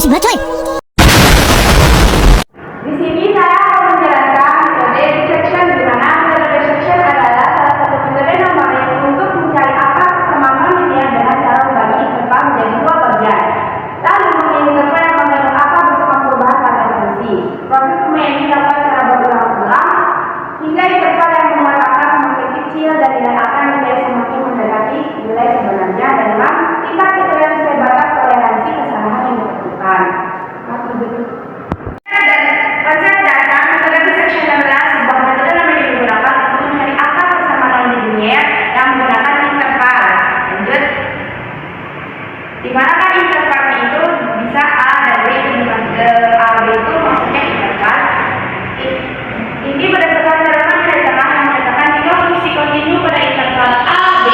gimana coy? Di sini saya akan menjelaskan metode dissection, di mana metode dissection adalah salah satu metode nomborik untuk mencari akar persamaan nonlinear dengan cara membagi interval menjadi dua bagian, lalu menginterpret mengandung akar bersama perubahan pada fungsi. Proses ini dilakukan secara berulang-ulang hingga interval yang memuat akar semakin kecil dan nilai akar menjadi semakin mendekati nilai sebenarnya dengan tingkat toleransi sesuai batas toleransi kesalahan yang ditentukan. Konsep dasar metode dissection adalah sebuah metode yang digunakan untuk mencari akar persamaan nonlinear yang menggunakan interval. Lanjut, di mana kan intervalnya itu bisa A dan B itu A B itu maksudnya interval. Ini berdasarkan teorema nilai tengah yang menyatakan jika fungsi kontinu pada interval A B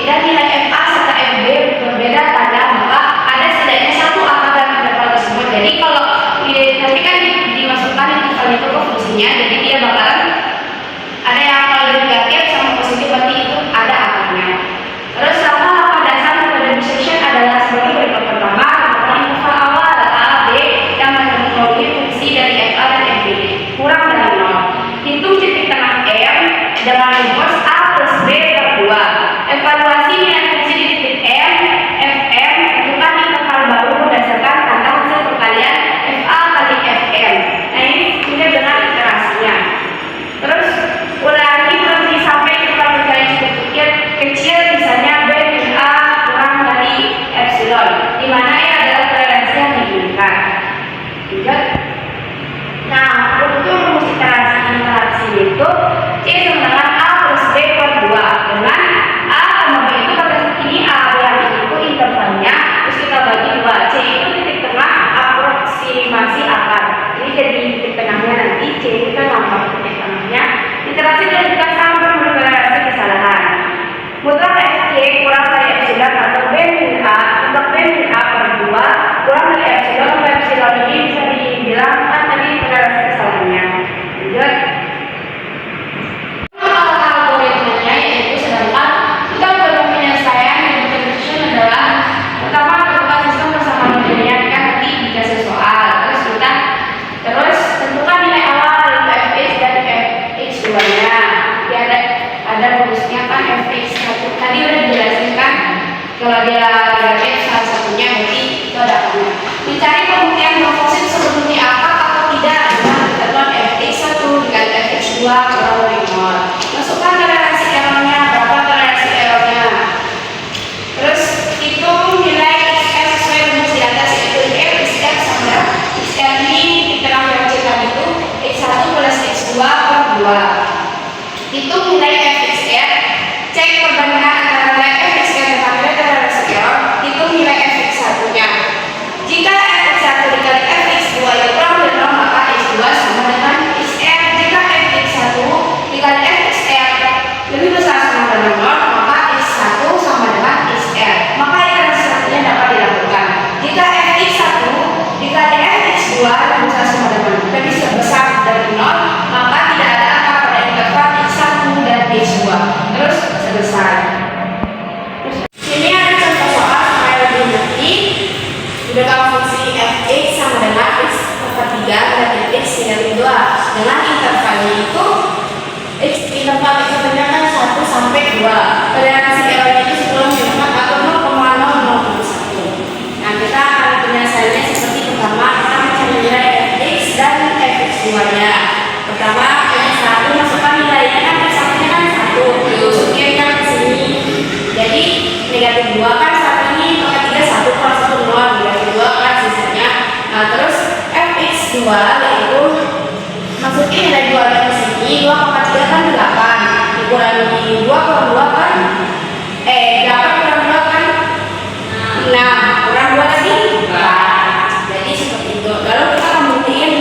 dan nilai FA serta FB berbeda pada, maka ada setidaknya satu akar dalam interval tersebut. Jadi kalau nanti kan dimasukkan interval itu ke fungsinya, jadi dia bakalan ada yang kalau negatif sama positif, berarti itu ada akarnya. Terus langkah dasar metode dissection adalah sebagai berikut. Pertama, tentukan interval awal A B yang memiliki fungsi dari FA dan FB kurang dari 0. Hitung titik tengah M dengan rumus A plus B per 2. Evaluasi nilai fungsi di titik M, Fm, tentukan interval baru berdasarkan tanda hasil perkalian FA kali Fm. Nah ini sudah dengan iterasinya. Terus ulangi berhenti sampai interval perkalian cukup kecil, misalnya B min A kurang dari epsilon, di mana E adalah toleransi yang diinginkan. Lanjut. Nah, untuk rumus iterasi itu C sama dengan A plus B per 2, dengan A sama B itu pada ini A yang itu intervalnya, terus kita bagi 2. C itu titik tengah aproksimasi akar. Ini jadi titik tengahnya, nanti C kita nambah titik tengahnya. Iterasi dilanjutkan sampai mentoleransi kesalahan. Mutlak Fc kurang dari epsilon atau B min A, mutlak B min A per 2 kurang dari epsilon, atau epsilon ini bisa dibilang kan tadi toleransi kesalahannya. Lanjut. Algoritmanya yaitu sedangkan kita dalam penyelesaian yang dissection adalah pertama tentukan sistem persamaan nonlinear kan tadi dikasih soal, terus tentukan nilai awal yaitu fx dan fx2 nya. Ada rumusnya kan fx1 tadi udah dijelasin kan, kalau dia negatif salah satunya berarti itu ada akarnya. Mencari kemungkinan komposit sebelumnya akar atau tidak dengan ketentuan fx1 dengan fx2 kurang dari 0. Masukkan toleransi errornya, berapa toleransi errornya. Terus hitung nilai xr sesuai rumus di atas, yaitu xr sama xr ini kita yang tadi itu x1 plus x2 per 2. Hitung nilai fxr, cek perbandingan antara nilai fxr dengan nilai toleransi error, hitung nilai fx1 nya. Jika fx1 dikali fx2 yang kurang dari 0, maka x2 sama dengan xr. Jika fx1 dikali fxr lebih besar sama dengan 0, maka x1 sama dengan xr. Maka iterasi selanjutnya dapat dilakukan. Jika fx1 dikali fx2 lebih besar sama dengan lebih besar dari 0, maka tidak ada akar pada interval x1 dan x2. Terus selesai. Sini ada contoh soal supaya lebih ngerti. Jika fungsi fx sama dengan x per 3 dan x dikali 2 dengan intervalnya itu interval x nya kan 1 sampai 2. Toleransi errornya itu 10 mm atau 0,001. Nah, kita akan penyelesaiannya seperti pertama kita mencari nilai fx dan fx2 nya. Pertama, fx1 masukkan nilainya kan x1 nya kan 1, masukin kan ke sini. Jadi negatif 2 kan 1 ini maka 3 1 kurang 1 0, negatif 2 kan sisanya. Nah, terus fx2 yaitu masukin nilai 2 ke sini, 2,3 kan 8, dikurangi 2 kurang 2 kan 8 kurang 2 kan 6, kurang 2 lagi 4. Jadi seperti itu. Lalu kita akan buktiin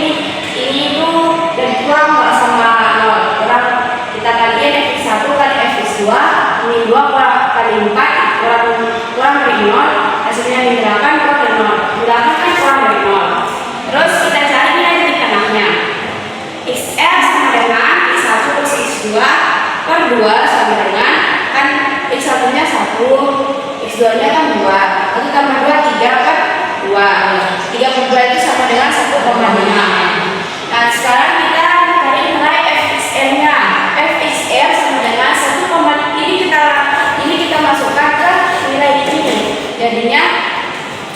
ini tuh dari kurang sama 0, kurang kita kaliin fx1 kali fx2, ini 2 kurang kali 4 kurang dari 0, hasilnya dihilangkan kurang dari 0, hilangkan kan kurang dari 0. Terus kita cari nilai titik tengahnya. XR sama dengan x1 plus x2 per 2 sama dengan kan x1 nya 1, x2 nya kan 2, lalu tambah 2 3 per 2. 2. 3/2 itu sama dengan 1,5. Nah, sekarang kita cari nilai fxr-nya. Fxr sama dengan 1, ini kita masukkan ke nilai ini. Jadinya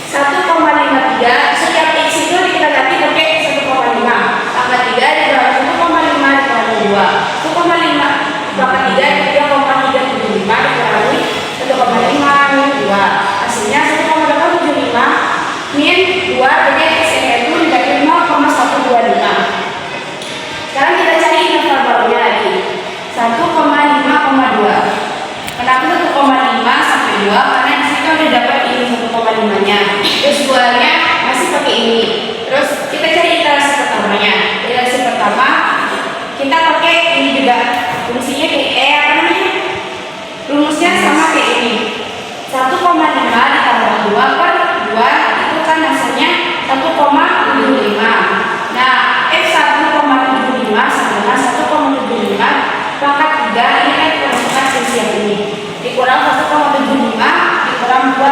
1,53. Setiap x itu kita ganti pakai 1,5. Pangkat 3 dikurangi 1,5 dikurangi 2. 1,5 pangkat 3 3,375 dikurangi 1,5 min 2. Hasilnya 1,875 min 2, jadi xr itu dibagi 0,125. Sekarang kita cari interval barunya lagi. 1,5,2. Kenapa 1,5 sampai 2? Karena di situ udah dapat ini 1,5-nya. Terus 2-nya masih pakai ini. Terus kita cari iterasi pertamanya. Iterasi pertama kita pakai ini juga. Fungsinya kayak apa namanya? Rumusnya sama kayak ini. 1,5 ditambah 2/2 itu kan hasilnya 1,75. Nah, F1,75 sama dengan 1,75 pangkat 3. Ini kan kita masukkan sisi yang ini. Dikurang 1,75 dikurang 2.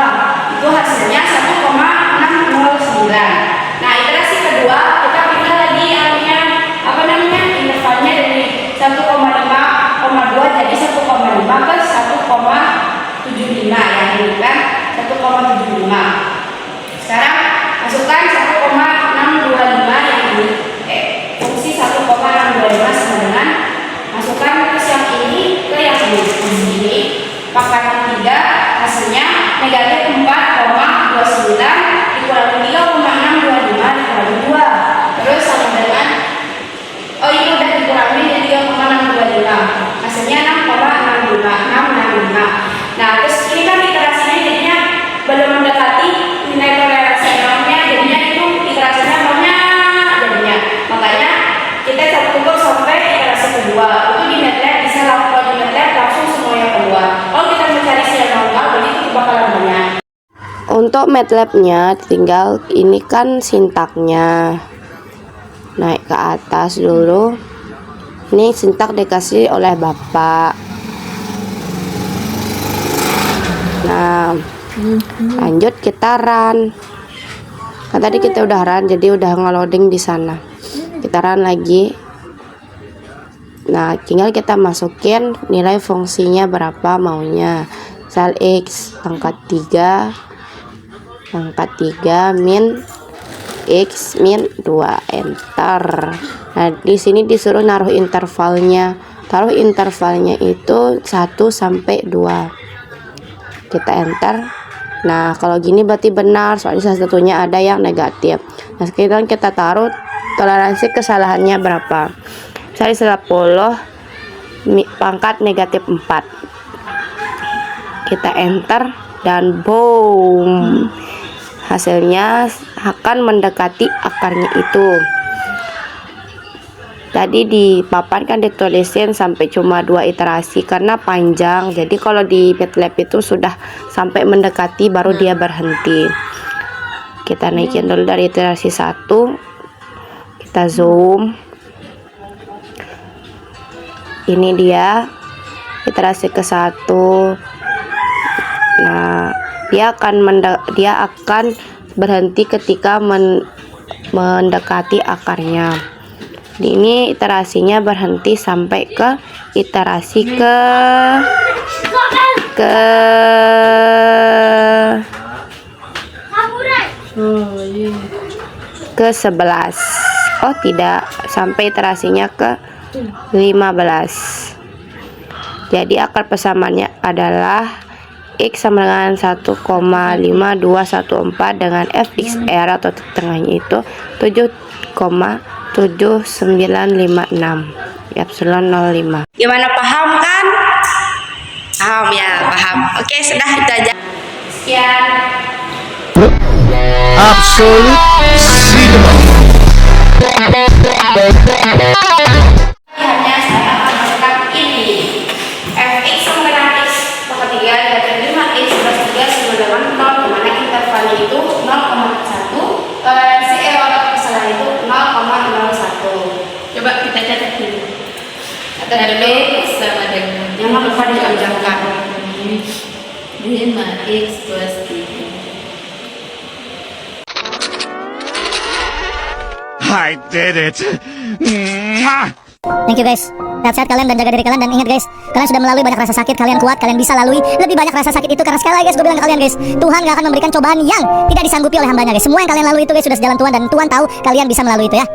Itu hasilnya 1,609. Nah, iterasi kedua kita pindah lagi arahnya apa namanya? Intervalnya dari 1,5,2 jadi 1,5 ke 1,75 ya, ini kan 1,75. Sekarang masukkan 1,625 yang ini. Fungsi 1,625 sama dengan masukkan terus yang ini ke yang ini. Fungsi ini pangkat 3 hasilnya negatif 4,29 dikurangi 3,625 dikurangi 2. Terus sama dengan ini udah dikurangi jadi 3,625. Hasilnya 6,665. Nah, terus ini kan iterasinya jadinya belum mendekati nilai toleransi nolnya, jadinya itu iterasinya banyak jadinya. Makanya kita tunggu sampai iterasi kedua. Itu di MATLAB bisa langsung di MATLAB langsung semuanya keluar. Kalau kita mencari silang nol, berarti itu bakalan banyak. Untuk MATLAB-nya tinggal ini kan sintaknya. Naik ke atas dulu. Ini sintak dikasih oleh Bapak. Nah, lanjut kita run. Kan tadi kita udah run, jadi udah nge-loading di sana. Kita run lagi. Nah, tinggal kita masukin nilai fungsinya berapa maunya. Sel X pangkat 3 min X min 2, enter. Nah, di sini disuruh naruh intervalnya. Taruh intervalnya itu 1 sampai 2. Kita enter. Nah, kalau gini berarti benar, soalnya salah satunya ada yang negatif. Nah, sekarang kita taruh toleransi kesalahannya berapa. Misalnya 10 pangkat negatif 4. Kita enter dan boom. Hasilnya akan mendekati akarnya itu. Tadi di papan kan ditulisin sampai cuma 2 iterasi karena panjang. Jadi kalau di MATLAB itu sudah sampai mendekati baru dia berhenti. Kita naikin dulu dari iterasi 1. Kita zoom. Ini dia iterasi ke-1. Nah, dia akan berhenti ketika mendekati akarnya. Ini iterasinya berhenti sampai ke iterasi ke 11. Oh tidak, sampai iterasinya ke 15. Jadi akar persamaannya adalah X sama dengan 1,5214 dengan fxr atau tengahnya itu 7,7956 epsilon 05. Gimana, paham kan? Paham ya, paham. Oke, sudah itu aja. Sekian. Absolute cinema. Hanya saya akan masukkan ini. Fx sama dengan x pangkat 3 dikali 5x plus 3 sama dengan 0, dimana intervalnya itu 0,1. Toleransi atau kesalahan itu 0,01. Coba kita catat dulu. Catat dulu. Sama dengan Jangan lupa dikerjakan. 5x plus 3. I did it. Mwah! Thank you guys. Sehat-sehat kalian dan jaga diri kalian. Dan ingat guys, kalian sudah melalui banyak rasa sakit. Kalian kuat, kalian bisa lalui lebih banyak rasa sakit itu. Karena sekali lagi guys, gue bilang ke kalian guys, Tuhan gak akan memberikan cobaan yang tidak disanggupi oleh hambanya guys. Semua yang kalian lalui itu guys sudah sejalan Tuhan. Dan Tuhan tahu kalian bisa melalui itu ya.